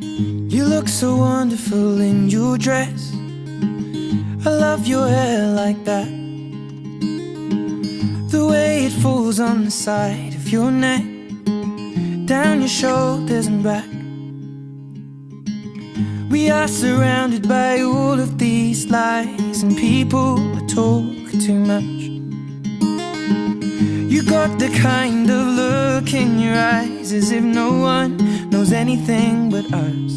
You look so wonderful in your dress. I love your hair like that, the way it falls on the side of your neck, down your shoulders and back. We are surrounded by all of these lies, and people talk too much. You got the kind of look in your eyes as if no one knows anything but us.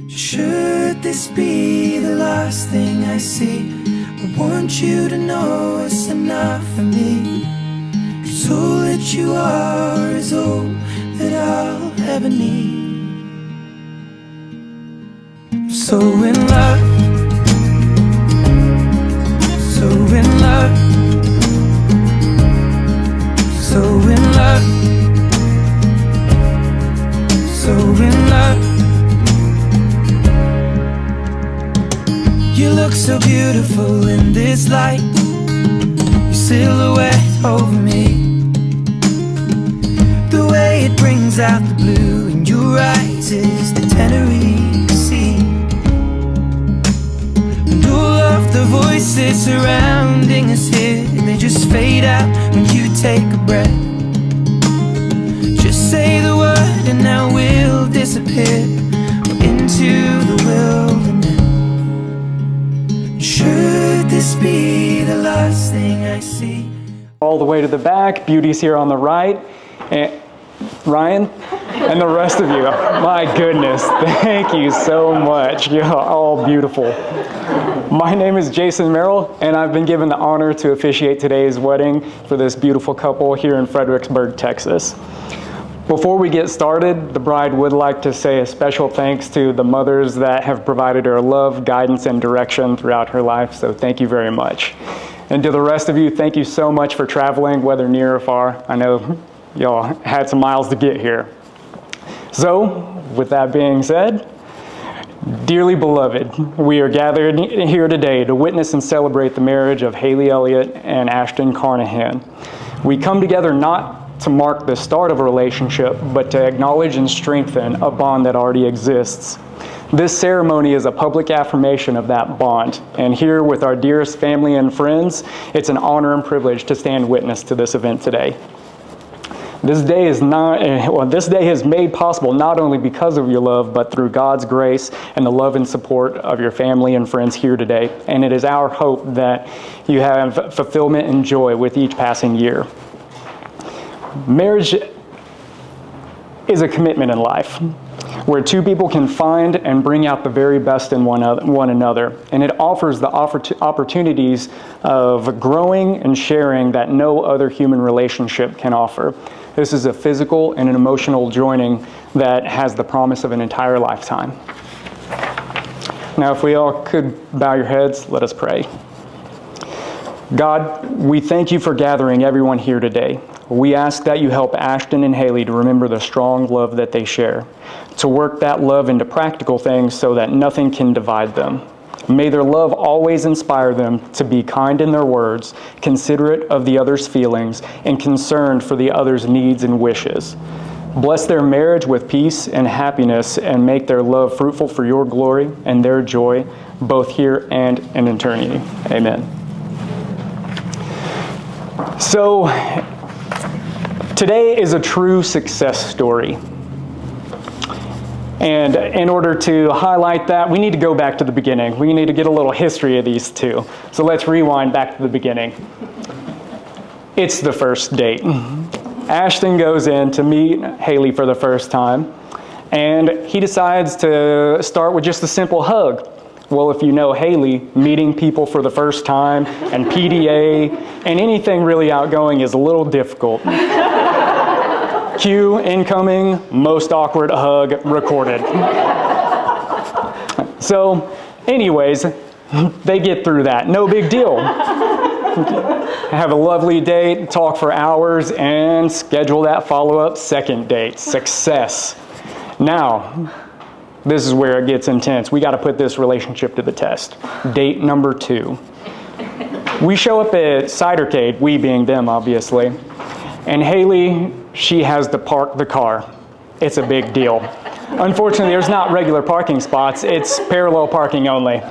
Should this be the last thing I see? I want you to know it's enough for me, 'cause all that you are is all that I'll ever need. I'm so in love, so in love, so in love, so in love. You look so beautiful in this light, your silhouette over me, the way it brings out the blue in your eyes is the Tenerife Sea. And all of the voices surrounding us here, they just fade out when you take a breath. Just say the word and now we'll disappear into the wilderness. Should this be the last thing I see? All the way to the back, Beauty's here on the right, and Ryan, and the rest of you. My goodness, thank you so much. You're all beautiful. My name is Jason Merrill, and I've been given the honor to officiate today's wedding for this beautiful couple here in Fredricksburg, Texas. Before we get started, the bride would like to say a special thanks to the mothers that have provided her love, guidance, and direction throughout her life, so thank you very much. And to the rest of you, thank you so much for traveling, whether near or far. I know y'all had some miles to get here. So, with that being said, dearly beloved, we are gathered here today to witness and celebrate the marriage of Haley Elliott and Ashton Carnahan. We come together not to mark the start of a relationship, but to acknowledge and strengthen a bond that already exists. This ceremony is a public affirmation of that bond, and here with our dearest family and friends, it's an honor and privilege to stand witness to this event today. This day is made possible not only because of your love, but through God's grace and the love and support of your family and friends here today. And it is our hope that you have fulfillment and joy with each passing year. Marriage is a commitment in life where two people can find and bring out the very best in one another. And it offers the opportunities of growing and sharing that no other human relationship can offer. This is a physical and an emotional joining that has the promise of an entire lifetime. Now, if we all could bow your heads, let us pray. God, we thank you for gathering everyone here today. We ask that you help Ashton and Haley to remember the strong love that they share, to work that love into practical things so that nothing can divide them. May their love always inspire them to be kind in their words, considerate of the other's feelings, and concerned for the other's needs and wishes. Bless their marriage with peace and happiness, and make their love fruitful for your glory and their joy, both here and in eternity. Amen. So, today is a true success story. And in order to highlight that, we need to go back to the beginning. We need to get a little history of these two. So let's rewind back to the beginning. It's the first date. Ashton goes in to meet Haley for the first time, and he decides to start with just a simple hug. Well, if you know Haley, meeting people for the first time and PDA and anything really outgoing is a little difficult. Cue incoming, most awkward hug recorded. So, anyways, they get through that. No big deal. Have a lovely date, talk for hours, and schedule that follow-up second date. Success. Now, this is where it gets intense. We got to put this relationship to the test. Date number 2. We show up at Cidercade, we being them, obviously. And Haley, she has to park the car. It's a big deal. Unfortunately, there's not regular parking spots. It's parallel parking only.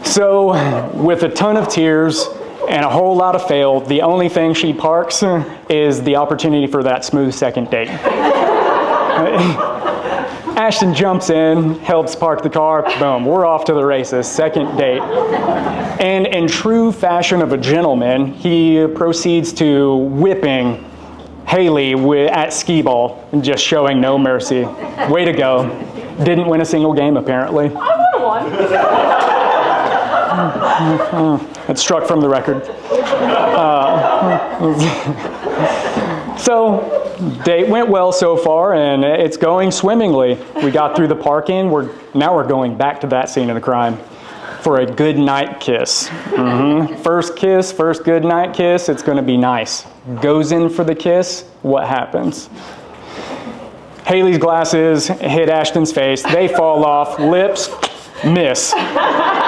So, with a ton of tears and a whole lot of fail, the only thing she parks is the opportunity for that smooth second date. Ashton jumps in, helps park the car, boom, we're off to the races, second date. And in true fashion of a gentleman, he proceeds to whipping Haley at skee ball, just showing no mercy. Way to go. Didn't win a single game, apparently. I won one. It's struck from the record. So, date went well so far, and it's going swimmingly. We got through the parking. Now we're going back to that scene of the crime for a good night kiss. First kiss, first good night kiss, it's going to be nice. Goes in for the kiss, what happens? Haley's glasses hit Ashton's face. They fall off. Lips, miss.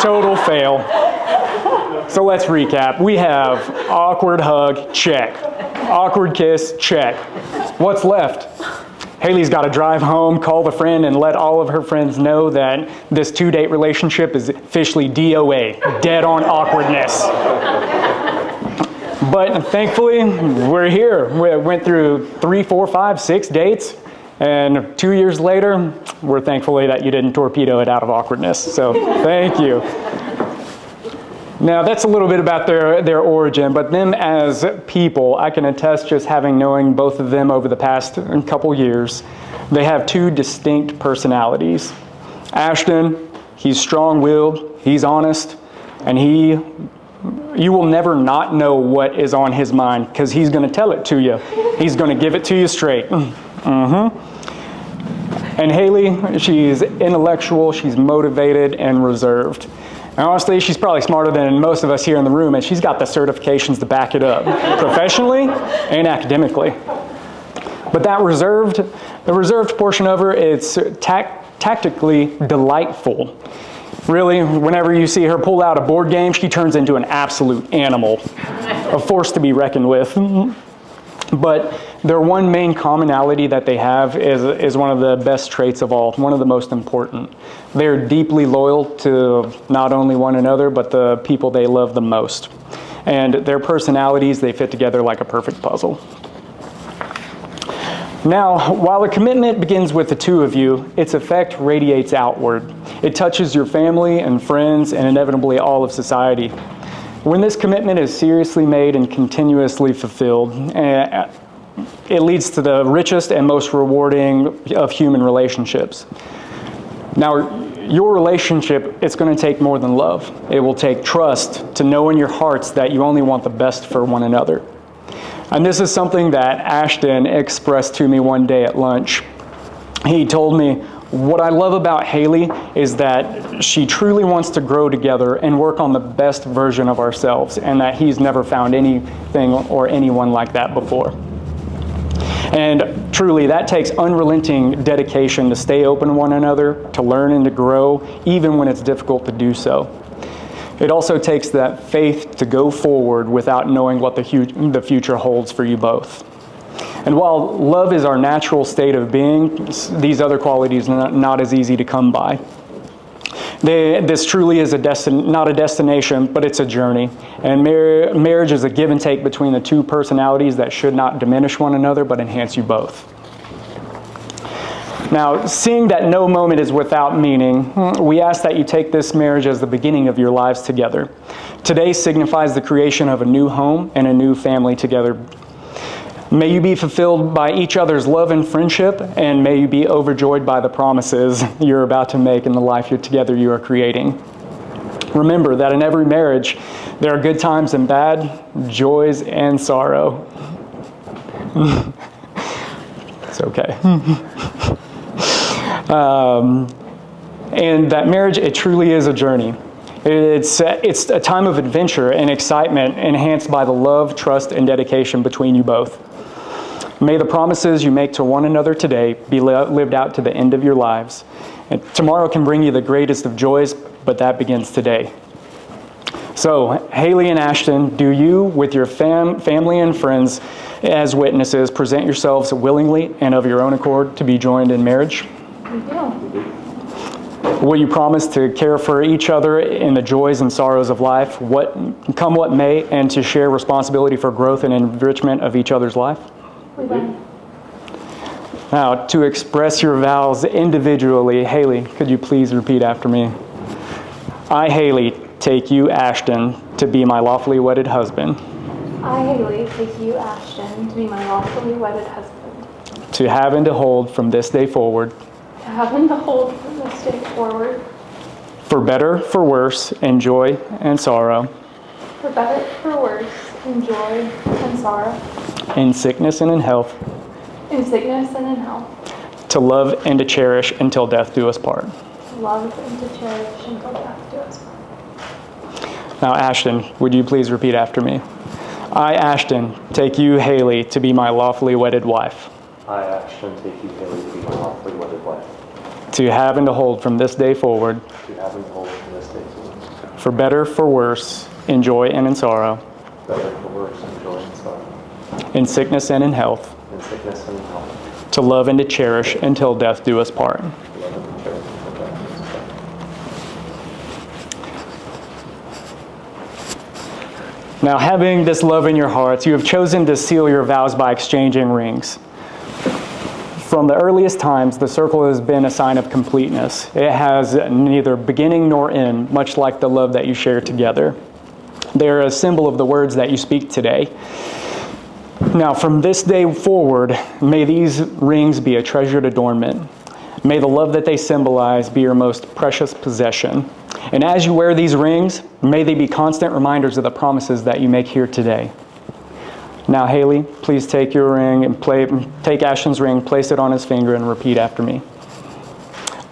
Total fail. So let's recap. We have awkward hug, check. Awkward kiss, check. What's left? Haley's got to drive home, call the friend, and let all of her friends know that this 2-date relationship is officially DOA, dead on awkwardness. But thankfully, we're here. We went through 3, 4, 5, 6 dates, and 2 years later, we're thankfully that you didn't torpedo it out of awkwardness. So thank you. Now, that's a little bit about their origin, but them as people, I can attest just knowing both of them over the past couple years, they have 2 distinct personalities. Ashton, he's strong-willed, he's honest, and you will never not know what is on his mind because he's going to tell it to you. He's going to give it to you straight. And Haley, she's intellectual, she's motivated, and reserved. And honestly, she's probably smarter than most of us here in the room, and she's got the certifications to back it up, professionally and academically. But the reserved portion of her, it's tactically delightful. Really, whenever you see her pull out a board game, she turns into an absolute animal, a force to be reckoned with. But their one main commonality that they have is one of the best traits of all, one of the most important. They're deeply loyal to not only one another, but the people they love the most. And their personalities, they fit together like a perfect puzzle. Now, while a commitment begins with the 2 of you, its effect radiates outward. It touches your family and friends and inevitably all of society. When this commitment is seriously made and continuously fulfilled, it leads to the richest and most rewarding of human relationships. Now, your relationship, it's going to take more than love. It will take trust to know in your hearts that you only want the best for one another. And this is something that Ashton expressed to me one day at lunch. He told me, what I love about Haley is that she truly wants to grow together and work on the best version of ourselves, and that he's never found anything or anyone like that before. And truly, that takes unrelenting dedication to stay open to one another, to learn and to grow, even when it's difficult to do so. It also takes that faith to go forward without knowing what the future holds for you both. And while love is our natural state of being, these other qualities are not as easy to come by. This truly is not a destination, but it's a journey. And marriage is a give and take between the 2 personalities that should not diminish one another, but enhance you both. Now, seeing that no moment is without meaning, we ask that you take this marriage as the beginning of your lives together. Today signifies the creation of a new home and a new family together. May you be fulfilled by each other's love and friendship, and may you be overjoyed by the promises you're about to make in the life together you are creating. Remember that in every marriage, there are good times and bad, joys and sorrow. It's okay. And that marriage, it truly is a journey. It's a time of adventure and excitement enhanced by the love, trust, and dedication between you both. May the promises you make to one another today be lived out to the end of your lives. And tomorrow can bring you the greatest of joys, but that begins today. So, Haley and Ashton, do you, with your family and friends as witnesses, present yourselves willingly and of your own accord to be joined in marriage? We do. Will you promise to care for each other in the joys and sorrows of life, come what may, and to share responsibility for growth and enrichment of each other's life? We do. Now, to express your vows individually, Haley, could you please repeat after me? I, Haley, take you, Ashton, to be my lawfully wedded husband. I, Haley, take you, Ashton, to be my lawfully wedded husband. To have and to hold from this day forward. To have and to hold from this day forward. For better, for worse, in joy and sorrow. For better, for worse, in joy and sorrow. In sickness and in health. In sickness and in health. To love and to cherish until death do us part. To love and to cherish until death do us part. Now, Ashton, would you please repeat after me? I, Ashton, take you, Haley, to be my lawfully wedded wife. I, Ashton, take you, Haley, to be my lawfully wedded wife. To have and to hold from this day forward. To have and to hold from this day forward. For better, for worse, in joy and in sorrow. Better, for worse, in joy and sorrow. In sickness and in health. In sickness and in health. To love and to cherish until death do us part. To love and to cherish until death do us part. Now, having this love in your hearts, you have chosen to seal your vows by exchanging rings. From the earliest times, the circle has been a sign of completeness. It has neither beginning nor end, much like the love that you share together. They are a symbol of the words that you speak today. Now, from this day forward, may these rings be a treasured adornment. May the love that they symbolize be your most precious possession. And as you wear these rings, may they be constant reminders of the promises that you make here today. Now, Haley, please take your ring and take Ashton's ring, place it on his finger, and repeat after me.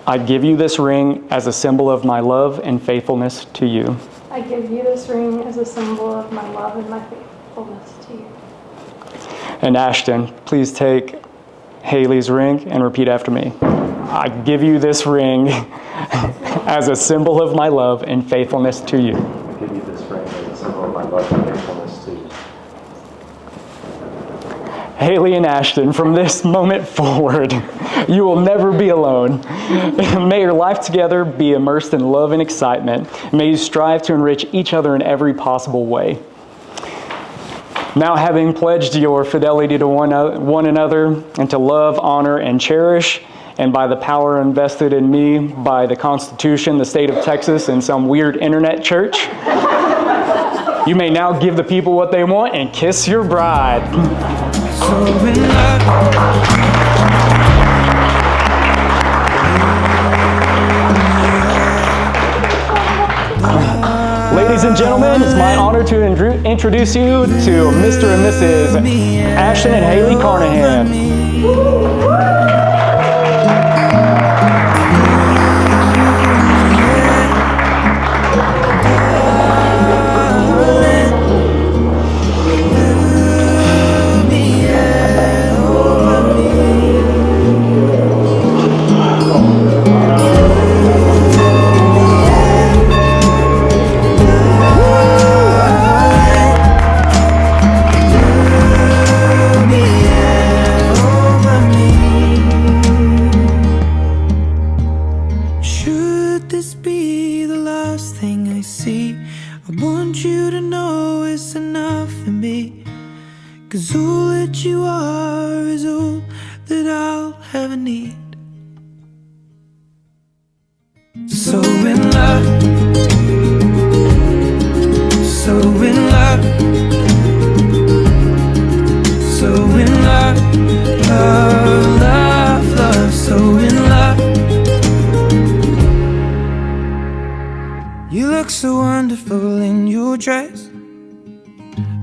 I give you this ring as a symbol of my love and faithfulness to you. I give you this ring as a symbol of my love and my faithfulness to you. And Ashton, please take Haley's ring and repeat after me. I give you this ring as a symbol of my love and faithfulness to you. I give you this ring as a symbol of my love and faithfulness to you. Haley and Ashton, from this moment forward, you will never be alone. May your life together be immersed in love and excitement. May you strive to enrich each other in every possible way. Now, having pledged your fidelity to one another and to love, honor, and cherish, and by the power invested in me by the Constitution, the state of Texas, and some weird internet church, you may now give the people what they want and kiss your bride. So in love. Ladies and gentlemen, it's my honor to introduce you to Mr. and Mrs. Ashton and Haley Carnahan. Should this be the last thing I see, I want you to know it's enough for me. 'Cause all that you are is all that I'll ever need. So in love, so in love, so in love, love, love, love, so in love. You look so wonderful in your dress.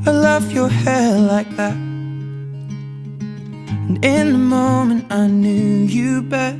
I love your hair like that. And in the moment I knew you better.